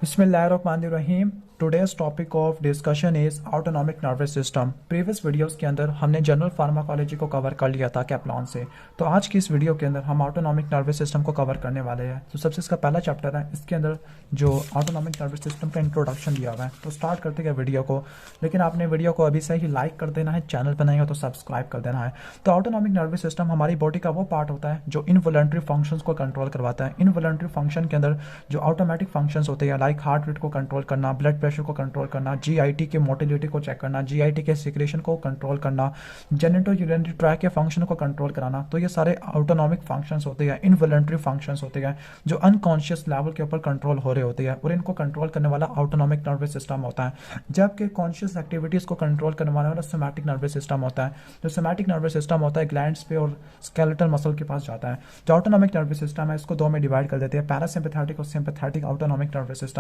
बिस्मिल्लाहिर्रहमानिर्रहीम। Today's topic of discussion is autonomic nervous system. Previous videos के अंदर हमने जनरल फार्माकोलॉजी को कवर कर लिया था कैप्लॉन से। तो आज की इस वीडियो के अंदर हम ऑटोनॉमिक नर्वस सिस्टम को कवर करने वाले हैं। तो सबसे इसका पहला चैप्टर है, इसके अंदर जो ऑटोनॉमिक नर्वस सिस्टम का इंट्रोडक्शन दिया हुआ है। तो स्टार्ट करते हैं वीडियो को, लेकिन आपने वीडियो को अभी से ही लाइक कर देना है, चैनल पर नहीं हो तो सब्सक्राइब कर देना है। तो ऑटोनॉमिक नर्वस सिस्टम हमारी बॉडी का वो पार्ट होता है जो इनवॉलंटरी फंक्शंस को कंट्रोल करवाता है। इनवॉलंटरी फंक्शन के अंदर जो ऑटोमेटिक फंक्शंस होते हैं लाइक हार्ट रेट को कंट्रोल करना, ब्लड प्रेशर को कंट्रोल करना, जीआईटी के मोटिलिटी को चेक करना, जीआईटी के सिक्रेशन को कंट्रोल करना, जेनिटो यूरिनरी ट्रैक्ट के फंक्शन को कंट्रोल कराना। तो ये सारे ऑटोनॉमिक फंक्शंस होते हैं, इनवॉलंटरी फंक्शंस होते हैं जो अनकॉन्शियस लेवल के ऊपर कंट्रोल हो रहे होते हैं, और इनको कंट्रोल करने वाला ऑटोनॉमिक नर्वस सिस्टम होता है। जबकि कॉन्शियस एक्टिविटीज को कंट्रोल करने वाला सोमैटिक नर्वस सिस्टम होता है। जो सोमैटिक नर्वस सिस्टम होता है ग्लैंड्स पे और स्केलेटल मसल के पास जाता है। जो ऑटोनॉमिक नर्वस सिस्टम है इसको दो में डिवाइड कर देते हैं, पैरासिम्पैथेटिक और सिंपैथेटिक ऑटोनॉमिक नर्वस सिस्टम।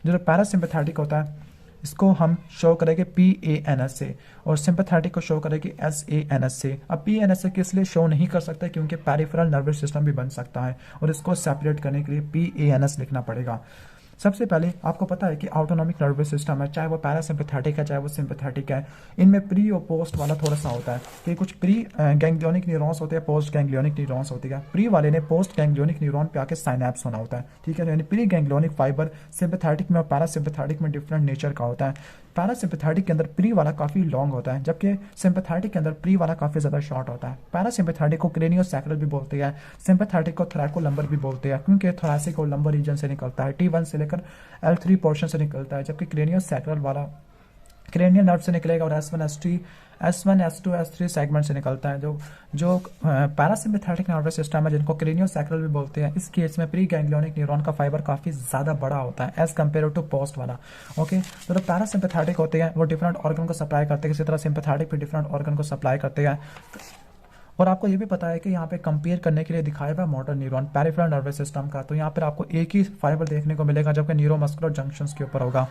जो पैरासिम्पैथेटिक होता है इसको हम शो करेंगे PANS से, और सिंपैथेटिक को शो करेंगे SANS से। अब PANS से किस लिए शो नहीं कर सकता, क्योंकि पेरिफेरल नर्वस सिस्टम भी बन सकता है, और इसको सेपरेट करने के लिए PANS लिखना पड़ेगा। सबसे पहले आपको पता है कि ऑटोनॉमिक नर्वस सिस्टम है, चाहे वो पैरासिम्पैथेटिक है चाहे वो सिंपैथेटिक है, इनमें प्री और पोस्ट वाला थोड़ा सा होता है कि कुछ प्री गैंग्लियोनिक न्यूरॉन्स होते हैं, पोस्ट गैंग्लियोनिक न्यूरॉन्स होती है। प्री वाले ने पोस्ट गैंग्लियोनिक न्यूरॉन पे आके साइनैप्स होना होता है, ठीक है। यानी प्री गैंग्लियोनिक फाइबर सिंपैथेटिक में और पैरासिम्पैथेटिक में डिफरेंट नेचर का होता है। पैरासिम्पैथेटिक के अंदर प्री वाला काफी लॉन्ग होता है, जबकि सिंपैथेटिक के अंदर प्री वाला काफी ज्यादा शॉर्ट होता है। पैरासिम्पैथेटिक को क्रेनियोसैक्रल भी बोलते हैं, सिंपैथेटिक को थोरैकोलंबर भी बोलते हैं, क्योंकि थोरैसिक और लंबर रीजन से निकलता है, T1 से लेकर L3 पोर्शन से निकलता है, जबकि क्रेनियोसैक्रल वाला क्रेनियल नर्व से निकलेगा और S1 S2 S3 सेगमेंट से निकलता है। जो पैरासिम्पैथेटिक नर्वस सिस्टम है जिनको क्रेनियोसैक्रल भी बोलते हैं, इस केस में प्री गैंग्लियोनिक न्यूरॉन का फाइबर काफी ज्यादा बड़ा होता है एज कम्पेयर टू पोस्ट वाला। ओके, तो जो पैरासिम्पैथेटिक होते हैं वो डिफरेंट ऑर्गन को सप्लाई करते हैं, इसी तरह सिंपैथेटिक भी डिफरेंट ऑर्गन को सप्लाई करते हैं। और आपको ये भी पता है कि यहाँ पे कंपेयर करने के लिए दिखाया हुआ motor neuron peripheral nervous system का, तो यहाँ पर आपको एक ही फाइबर देखने को मिलेगा, जबकि न्यूरोमस्कुलर जंक्शंस के ऊपर होगा।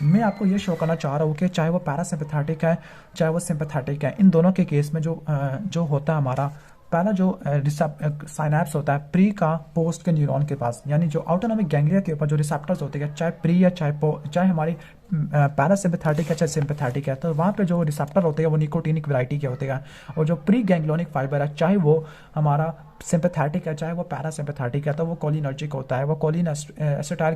मैं आपको ये शो करना चाह रहा हूँ कि चाहे वो पैरासिम्पैथेटिक है चाहे वो सिंपैथेटिक है, इन दोनों के केस में जो होता है हमारा पहला जो साइनैप्स होता है प्री का पोस्ट के न्यूरॉन के पास, यानी जो ऑटोनॉमिक गैंग्लिया के ऊपर जो रिसेप्टर्स होते हैं, चाहे प्री या चाहे हमारी पैरासिम्पैथेटिक है चाहे सिंपैथेटिक है, तो वहाँ पे जो रिसेप्टर होते हैं वो निकोटिनिक वैरायटी के होते हैं। और जो प्री गैंग्लियोनिक फाइबर है, चाहे वो हमारा सिंपैथेटिक है चाहे वो पैरासिम्पैथेटिक है, तो वो कोलिनर्जिक होता है, वो कोलिन एसिटाइल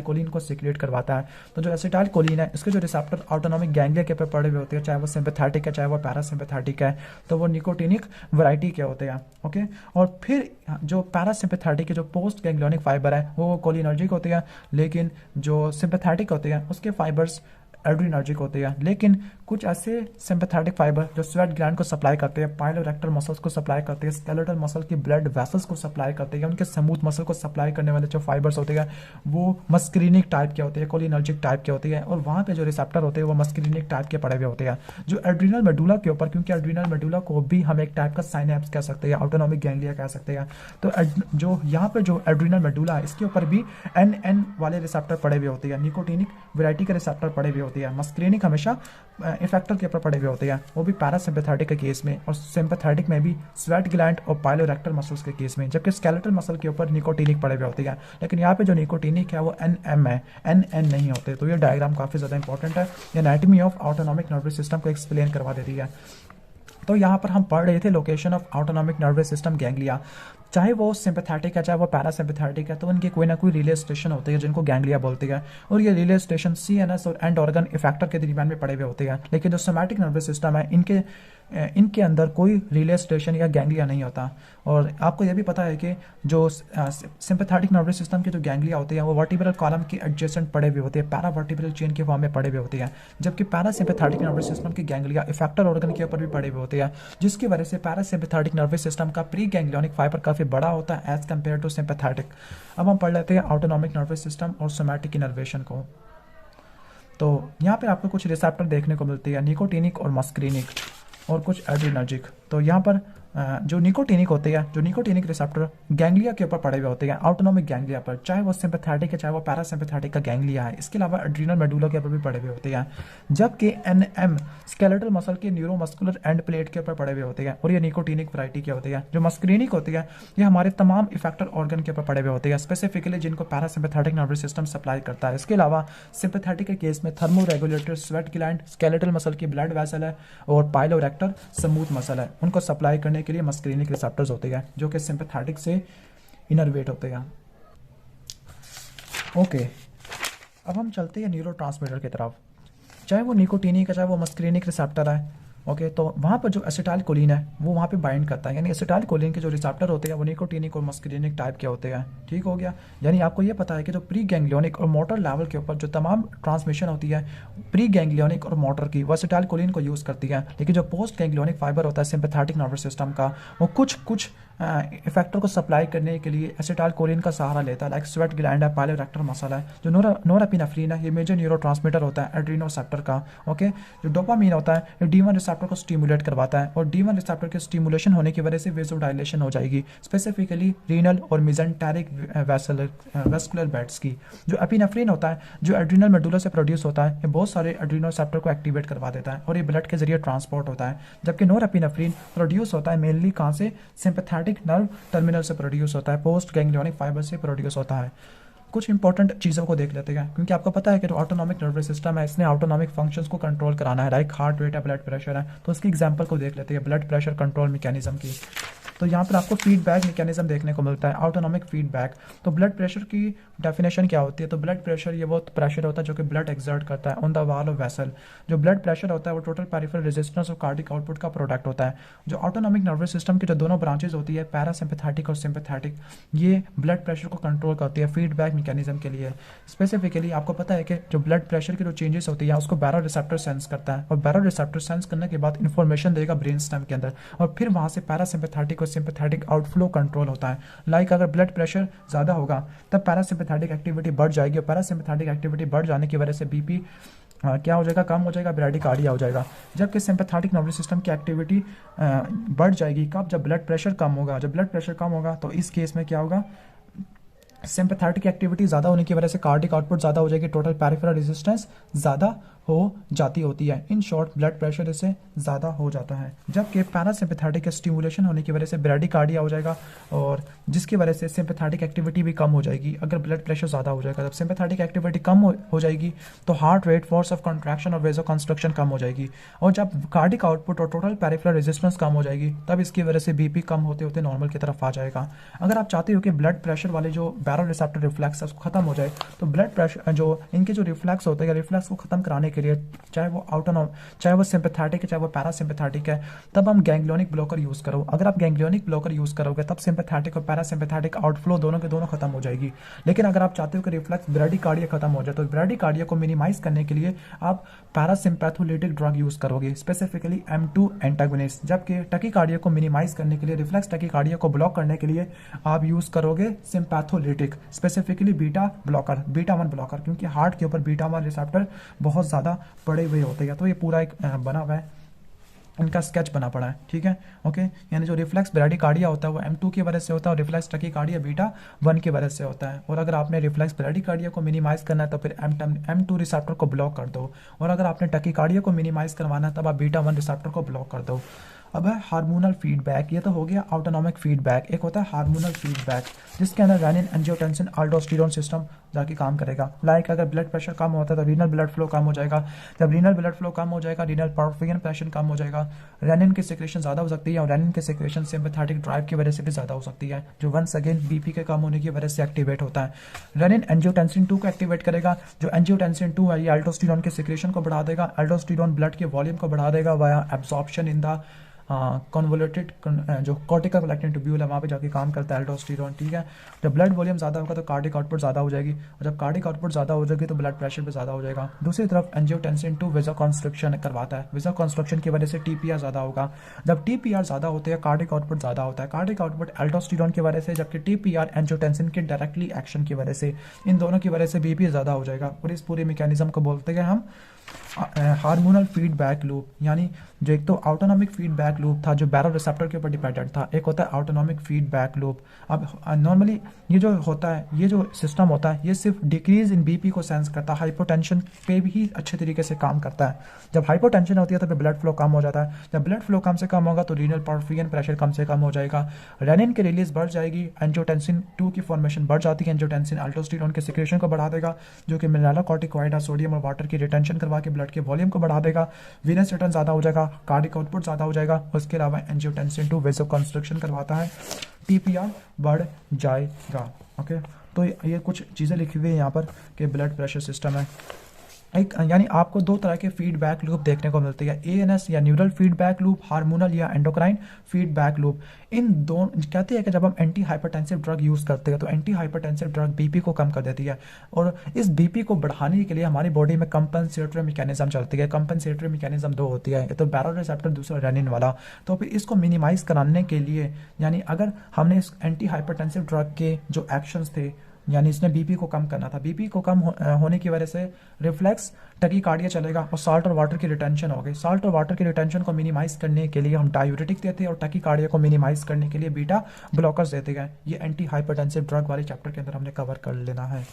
कोलिन को सिक्रिएट करवाता है। तो जो एसिटाइल कोलिन है इसके जो रिसेप्टर ऑटोनॉमिक गैंग्लिया के पे पड़े हुए होते हैं, चाहे वो सिंपैथेटिक है चाहे वो पैरासिम्पैथेटिक है, तो वो निकोटिनिक वैरायटी के होते हैं। ओके, और फिर जो पैरासिम्पैथेटिक के जो पोस्ट गैंग्लियोनिक फाइबर है वो कोलिनर्जिक होते हैं, लेकिन जो सिंपैथेटिक होते हैं उसके फाइबर्स एड्रीनर्जिक होते हैं। लेकिन कुछ ऐसे सिंपैथेटिक फाइबर जो स्वेट ग्लैंड को सप्लाई करते हैं, पाइलोरेक्टल मसल्स को सप्लाई करते हैं, स्केलेटल मसल की ब्लड वेसल्स को सप्लाई करते हैं, उनके स्मूथ मसल को सप्लाई करने वाले जो फाइबर्स होते हैं वो मस्क्रीनिक टाइप के होते हैं, कोलिनर्जिक टाइप के होते हैं, और वहाँ पे जो रिसेप्टर होते हैं वो मस्क्रीनिक टाइप के पड़े हुए होते हैं। जो एड्रीनल मेडुला के ऊपर, क्योंकि एड्रीनल मेडुला को भी हम एक टाइप का साइनैप्स कह सकते हैं, ऑटोनॉमिक गैंग्लिया कह सकते हैं, तो जो यहाँ पे जो एड्रीनल मेडुला है इसके ऊपर भी NN वाले रिसेप्टर पड़े हुए होते हैं, निकोटिनिक वैरायटी के रिसेप्टर पड़े हुए होते हैं। मस्क्रीनिक हमेशा इफेक्टर के ऊपर पड़े हुए होते हैं, वो भी पैरासिम्पैथेटिक के केस में, और सिंपैथेटिक में भी स्वेट ग्लैंड और पाइलोरेक्टल मसल्स के केस में, जबकि स्केलेटल मसल के ऊपर निकोटिनिक पड़े हुए होते हैं। लेकिन यहाँ पे जो निकोटिनिक है वो NM है, NN नहीं होते। तो ये डायग्राम काफी ज्यादा इंपॉर्टेंट है, ये anatomy of autonomic nervous system को एक्सप्लेन करवा देती है। तो यहाँ पर हम पढ़ रहे थे location of autonomic nervous system ganglia, चाहे वो सिंपैथेटिक है चाहे वो पैरासिम्पैथेटिक है, तो उनके कोई ना कोई रिले स्टेशन होते हैं जिनको गैंग्लिया बोलते हैं, और ये रिले स्टेशन CNS और एंड ऑर्गन इफेक्टर के दरमियान में पड़े हुए होते हैं। लेकिन जो सोमैटिक नर्वस सिस्टम है इनके अंदर कोई रिले स्टेशन या गैंग्लिया नहीं होता। और आपको यह भी पता है कि जो सिंपैथेटिक नर्वस सिस्टम के जो गैंग्लिया होते हैं वो वर्टिब्रल कॉलम के एडजेसेंट पड़े हुए होते हैं, पैरावर्टिब्रल चेन के फॉर्म में पड़े हुए होते हैं, जबकि पैरासिम्पैथेटिक नर्वस सिस्टम के गैंग्लिया इफेक्टर ऑर्गन के ऊपर भी पड़े हुए होते हैं, जिसकी वजह से पैरासिम्पैथेटिक नर्वस सिस्टम का प्री गैंग्लियोनिक फाइबर काफी बड़ा होता है एज कम्पेयर टू सिंपैथेटिक। अब हम पढ़ लेते हैं ऑटोनॉमिक नर्वस सिस्टम और सोमैटिक इनर्वेशन को। तो यहाँ पे आपको कुछ रिसेप्टर देखने को मिलती है, निकोटिनिक और मस्क्रीनिक, और कुछ एड्रीनर्जिक। तो यहाँ पर जो निकोटिनिक होते हैं, जो निकोटिनिक रिसेप्टर गैंग्लिया के ऊपर पड़े हुए होते हैं, ऑटोनोमिक गैंग्लिया पर, चाहे वो सिंपैथेटिक है चाहे वो पैरासिम्पैथेटिक का गैंग्लिया है। इसके अलावा एड्रीनल मेडुला के ऊपर भी पड़े हुए होते हैं, जबकि एनएम स्केलेटल मसल के न्यूरोमस्कुलर एंड प्लेट के ऊपर पड़े हुए होते हैं, और ये निकोटिनिक वैरायटी के होते हैं। जो मस्क्रीनिक होती है ये हमारे तमाम इफेक्टर ऑर्गन के ऊपर पड़े हुए होते हैं, स्पेसिफिकली जिनको पैरासिम्पैथेटिक नर्वस सिस्टम सप्लाई करता है। इसके अलावा सिंपैथेटिक के केस में thermo regulator, sweat gland, skeletal muscle की ब्लड वेसल है, और पाइलोरेक्टर स्मूथ मसल है, उनको सप्लाई करने के लिए मस्क्रीनिक रिसेप्टर्स होते हैं जो कि सिंपैथेटिक से इनर्वेट होते हैं। ओके, अब हम चलते हैं न्यूरोट्रांसमीटर की तरफ, चाहे वो निकोटिनिक है चाहे वो मस्क्रीनिक रिसेप्टर है। ओके, तो वहाँ पर जो एसिटाइल कोलिन है वो वहाँ पे बाइंड करता है, यानी एसिटाइल कोलिन के जो रिसेप्टर होते हैं वो निकोटिनिक और मस्क्रीनिक टाइप के होते हैं। ठीक हो गया, यानी आपको ये पता है कि जो प्री गैंग्लियोनिक और मोटर लेवल के ऊपर जो तमाम ट्रांसमिशन होती है प्री गैंग्लियोनिक और मोटर की, वो एसिटाइल कोलिन को यूज़ करती है, लेकिन जो पोस्ट गैंग्लियोनिक फाइबर होता है सिंपैथेटिक नर्वस सिस्टम का, वो कुछ इफेक्टर को सप्लाई करने के लिए एसिटाइल कोलिन का सहारा लेता है, लाइक स्वेट ग्लैंड है, पाइलोरेक्टर मसल है। जो नोरेपिनेफ्रिन है ये मेजर न्यूरोट्रांसमीटर होता है एड्रेनोसेप्टर का। ओके, जो डोपामीन होता है ये D1 रिसेप्टर को स्टिमुलेट करवाता है, और D1 रिसेप्टर के स्टिमुलेशन होने की वजह से वेसोडाइलेशन हो जाएगी, स्पेसिफिकली रीनल और मिजेंटेरिक वेस्कुलर बेड्स की। जो एपिनेफ्रिन होता है जो एड्रीनल मेडुला से प्रोड्यूस होता है, ये बहुत सारे एड्रेनोसेप्टर को एक्टिवेट करवा देता है और ये ब्लड के जरिए ट्रांसपोर्ट होता है, जबकि नोरेपिनेफ्रिन प्रोड्यूस होता है मेनली कहाँ से, सिंपैथेटिक नर्व टर्मिनल से प्रोड्यूस होता है, पोस्ट गैंग्लियोनिक फाइबर से प्रोड्यूस होता है। कुछ इंपॉर्टेंट चीज़ों को देख लेते हैं, क्योंकि आपको पता है कि जो ऑटोनॉमिक नर्वस सिस्टम है इसने ऑटोनॉमिक फंक्शंस को कंट्रोल कराना है, लाइक हार्ट रेट है, ब्लड प्रेशर है। तो उसकी एग्जांपल को देख लेते हैं, ब्लड प्रेशर कंट्रोल मैकेनिज्म की। तो यहाँ पर आपको फीडबैक मैकेनिज्म देखने को मिलता है, ऑटोनॉमिक फीडबैक। तो ब्लड प्रेशर की डेफिनेशन क्या होती है, तो ब्लड प्रेशर ये वो प्रेशर होता है जो कि ब्लड एक्सर्ट करता है on the wall of vessel. जो ब्लड प्रेशर होता है वो टोटल पेरिफेरल रेजिस्टेंस और कार्डिक आउटपुट का प्रोडक्ट होता है। जो ऑटोनॉमिक नर्वस सिस्टम की जो दोनों ब्रांचेज होती है पैरासिम्पैथेटिक और सिंपैथेटिक, ये ब्लड प्रेशर को कंट्रोल करती है फीडबैक मैकेनिज्म के लिए। स्पेसिफिकली आपको पता है कि जो ब्लड प्रेशर की जो चेंजेस होती है उसको बैरो रिसेप्टर सेंस करता है, और बैरो रिसेप्टर सेंस करने के बाद इन्फॉर्मेशन देगा ब्रेन स्टेम के अंदर, और फिर वहाँ से पैरासिम्पैथेटिक और सिंपैथेटिक आउटफ्लो कंट्रोल होता है। लाइक अगर ब्लड प्रेशर ज़्यादा होगा तब पैरासिम्पैथेटिक एक्टिविटी बढ़ जाएगी, और पैरासिम्पैथेटिक एक्टिविटी बढ़ जाने की वजह से बीपी क्या हो जाएगा, कम हो जाएगा, ब्रैडिकार्डिया हो जाएगा। जबकि सिंपैथेटिक नर्वस सिस्टम की एक्टिविटी बढ़ जाएगी कब, जब ब्लड प्रेशर कम होगा। जब ब्लड प्रेशर कम होगा तो इस केस में क्या होगा, सिंपैथेटिक एक्टिविटी ज़्यादा होने की वजह से कार्डिक आउटपुट ज़्यादा हो जाएगी, टोटल पेरिफेरल रेजिस्टेंस ज़्यादा हो जाती होती है। इन शॉर्ट ब्लड प्रेशर इससे ज़्यादा हो जाता है, जबकि पैरासिम्पैथेटिक स्टिमुलेशन होने की वजह से ब्रैडिकार्डिया हो जाएगा, और जिसकी वजह से सिंपैथेटिक एक्टिविटी भी कम हो जाएगी। अगर ब्लड प्रेशर ज़्यादा हो जाएगा, जब सिंपैथेटिक एक्टिविटी कम हो जाएगी तो heart rate, force of contraction और वेजो कंस्ट्रक्शन कम हो जाएगी, और जब कार्डिक आउटपुट और टोटल पेरिफेरल रेजिस्टेंस कम हो जाएगी तब इसकी वजह से बीपी कम होते होते नॉर्मल की तरफ आ जाएगा। अगर आप चाहते हो कि ब्लड प्रेशर वाले जो बैरो रिसेप्टर रिफ्लेक्स है उसको खत्म हो जाए, तो ब्लड प्रेशर जो इनके जो रिफ्लेक्स होते हैं, रिफ्लेक्स को खत्म कराने के लिए चाहे वो सिंपैथेटिक है चाहे वो पैरासिम्पैथेटिक है, तब हम गैंग्लियोनिक ब्लॉकर यूज करो। अगर आप गैंग्लियोनिक ब्लॉकर यूज करोगे तब सिंपैथेटिक और पैरासिम्पैथेटिक आउटफ्लो दोनों के दोनों खत्म हो जाएगी। लेकिन अगर आप चाहते हो कि रिफ्लेक्स ब्रैडिकार्डिया खत्म हो जाए, तो ब्रैडिकार्डिया को मिनिमाइज करने के लिए आप पैरासिम्पैथोलिटिक ड्रग यूज करोगे, स्पेसिफिकली M2 एंटागोनिस्ट। जबकि टकीकार्डिया को मिनिमाइज करने के लिए, रिफ्लेक्स टकीकार्डिया को ब्लॉक करने के लिए आप यूज करोगे सिंपैथोलिटिक, स्पेसिफिकली बीटा 1 ब्लॉकर, क्योंकि हार्ट के ऊपर बीटा 1 रिसेप्टर बहुत ज़्यादा पड़े हुए होते हैं। तो ये पूरा एक बना हुआ है, इनका स्केच बना पड़ा है, ठीक है। ओके, यानी जो रिफ्लेक्स ब्रैडिकार्डिया होता है वो M2 की वजह से होता है, और रिफ्लेक्स टकीकार्डिया बीटा 1 की वजह से होता है। और अगर आपने रिफ्लेक्स ब्रैडिकार्डिया को मिनिमाइज करना है तो फिर M2 रिसेप्टर को ब्लॉक कर दो, और अगर आपने टकीकार्डिया को मिनिमाइज करवाना है तब आप बीटा 1 रिसेप्टर को ब्लॉक कर दो। अब है हार्मोनल फीडबैक, ये तो हो गया ऑटोनॉमिक फीडबैक। एक होता है हार्मोनल फीडबैक, जिसके अंदर रेनिन, एंजियोटेंसिन, अल्डोस्टेरोन सिस्टम जाके काम करेगा। लाइक अगर ब्लड प्रेशर कम होता है तो रीनल ब्लड फ्लो कम हो जाएगा, जब रीनल ब्लड फ्लो कम हो जाएगा रीनल परफियन प्रेशर कम हो जाएगा, रेनिन की सिक्रेशन ज़्यादा हो सकती है, और रेनिन की सिक्रेशन सिंपैथेटिक ड्राइव की वजह से भी ज़्यादा हो सकती है, जो वंस अगेन बीपी के कम होने की वजह से एक्टिवेट होता है। रेनिन एंजियोटेंसिन 2 को एक्टिवेट करेगा, जो एंजियोटेंसिन 2 है ये अल्डोस्टेरोन की सिक्रेशन को बढ़ा देगा, अल्डोस्टेरोन ब्लड के वॉल्यूम को बढ़ा देगा via absorption in the convoluted जो कॉर्टिकल कलेक्टिंग ट्यूब्यूल है वहाँ पे जाके काम करता है अल्डोस्टेरोन, ठीक है। जब ब्लड वॉल्यूम ज़्यादा होगा तो कार्डिक आउटपुट ज़्यादा हो जाएगी, और जब कार्डिक आउटपुट ज़्यादा हो जाएगी तो ब्लड प्रेशर भी ज़्यादा हो जाएगा। दूसरी तरफ एंजियोटेंसिन 2 वेजो कंस्ट्रक्शन करवाता है, वेजो कंस्ट्रक्शन की वजह से TPR ज़्यादा होगा। जब TPR ज़्यादा होते हैं कार्डिक आउटपुट ज़्यादा होता है, कार्डिक आउटपुट अल्डोस्टेरोन की वजह से, जबकि TPR एंजियोटेंसिन के डायरेक्टली एक्शन की वजह से, इन दोनों की वजह से बीपी ज़्यादा हो जाएगा। और इस पूरे मैकेनिज्म को बोलते हैं हम हार्मोनल फीडबैक लूप। यानी जो एक तो ऑटोनॉमिक फीडबैक फीडबैक लूप था जो बैरो रिसेप्टर के ऊपर डिपेंडेंट था, एक होता है ऑटोनॉमिक फीडबैक लूप। अब नॉर्मली ये जो होता है, ये जो सिस्टम होता है, ये सिर्फ डिक्रीज इन बीपी को सेंस करता है, हाइपोटेंशन पे भी अच्छे तरीके से काम करता है। जब हाइपोटेंशन होती है तो ब्लड फ्लो कम हो जाता है, जब ब्लड फ्लो कम से कम होगा तो रीनल पोर्फिरिन प्रेशर कम से कम हो जाएगा, रेनिन की रिलीज बढ़ जाएगी, एंजियोटेंसिन 2 की फॉर्मेशन बढ़ जाती है, एंजियोटेंसिन अल्डोस्टेरोन के सिक्रेशन को बढ़ा देगा जो कि मिनरलोकॉर्टिकॉइड है, सोडियम और वाटर की रिटेंशन करवा के ब्लड के वॉल्यूम को बढ़ा देगा, वीनस रिटर्न ज़्यादा हो जाएगा, कार्डिक आउटपुट ज़्यादा हो जाएगा। उसके अलावा एंजियोटेंसिन 2 वेसो कंस्ट्रक्शन करवाता है, टीपीआर बढ़ जाएगा। ओके, तो ये कुछ चीज़ें लिखी हुई है यहाँ पर कि ब्लड प्रेशर सिस्टम है एक, यानी आपको दो तरह के फीडबैक लूप देखने को मिलती है, एएनएस या न्यूरल फीडबैक लूप, हार्मोनल या एंडोक्राइन फीडबैक लूप। इन दोनों कहते हैं कि जब हम एंटी हाइपरटेंसिव ड्रग यूज़ करते हैं तो एंटी हाइपरटेंसिव ड्रग बीपी को कम कर देती है, और इस बीपी को बढ़ाने के लिए हमारी बॉडी में कंपनसेटरी मैकेनिज्म चलती है। कंपनसेटरी मैकेनिज्म दो होती है, तो बैरो रिसेप्टर, दूसरा रेनिन वाला। तो फिर इसको मिनिमाइज कराने के लिए, यानी अगर हमने इस एंटी हाइपरटेंसिव ड्रग के जो एक्शंस थे, यानी इसने बीपी को कम करना था, बीपी को कम होने की वजह से रिफ्लेक्स टकीकार्डिया चलेगा और साल्ट और वाटर की रिटेंशन हो गई। साल्ट और वाटर की रिटेंशन को मिनिमाइज करने के लिए हम डायूरेटिक देते हैं और टकीकार्डिया को मिनिमाइज करने के लिए बीटा ब्लॉकर्स देते हैं। ये एंटी हाइपरटेंसिव ड्रग वाले चैप्टर के अंदर हमने कवर कर लेना है।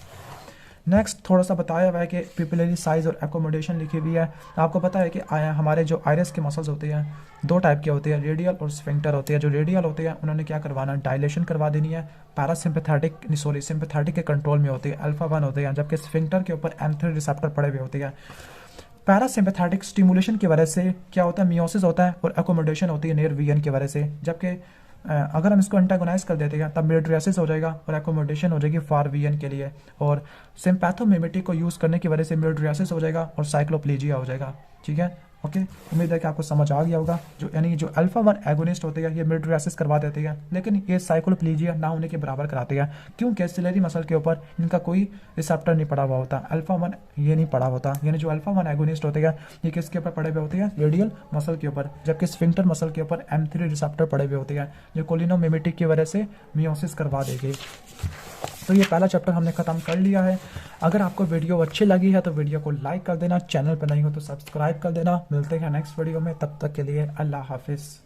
नेक्स्ट थोड़ा सा बताया हुआ है कि पिपिलरी साइज और एकोमोडेशन लिखी हुई है। आपको पता है कि हमारे जो आयरस के मसल्स होते हैं दो टाइप के होते हैं, रेडियल और स्फिंक्टर होते हैं। जो रेडियल होते हैं उन्होंने क्या करवाना, डायलेशन करवा देनी है, सिंपैथेटिक के कंट्रोल में होती है, अल्फा 1 होते हैं, जबकि स्फिंक्टर के ऊपर M3 रिसेप्टर पड़े हुए होते हैं। पैरासिम्पैथेटिक स्टिमुलेशन की वजह से क्या होता है, मियोसिस होता है, और एकोमोडेशन होती है नियर वीएन की वजह से। जबकि अगर हम इसको एंटागोनाइज कर देते हैं तब मिलिट्रियासिस हो जाएगा और एकोमोडेशन हो जाएगी फार वीएन के लिए, और सिम्पैथोमिमेटिक को यूज़ करने की वजह से मिलिट्रियासिस हो जाएगा और साइक्लोप्लेजिया हो जाएगा। ठीक है, ओके, उम्मीद है कि आपको समझ आ गया होगा। जो यानी जो अल्फा 1 एगोनिस्ट होते हैं ये मिलिट्रियासिस करवा देते हैं, लेकिन ये साइक्लोप्लेजिया ना होने के बराबर कराते हैं, क्योंकि सिलेरी मसल के ऊपर इनका कोई रिसेप्टर नहीं पड़ा हुआ होता, अल्फा 1 ये नहीं पड़ा होता। यानी जो अल्फा 1 एगोनिस्ट होते हैं ये किसके ऊपर पड़े हुए होते हैं, रेडियल मसल के ऊपर, जबकि स्फिंक्टर मसल के ऊपर M3 रिसेप्टर पड़े हुए होते हैं जो कोलिनोमिमेटिक की वजह से मियोसिस करवा देंगे। तो ये पहला चैप्टर हमने ख़त्म कर लिया है। अगर आपको वीडियो अच्छी लगी है तो वीडियो को लाइक कर देना, चैनल पर नहीं हो तो सब्सक्राइब कर देना। मिलते हैं नेक्स्ट वीडियो में, तब तक के लिए अल्लाह हाफिज़।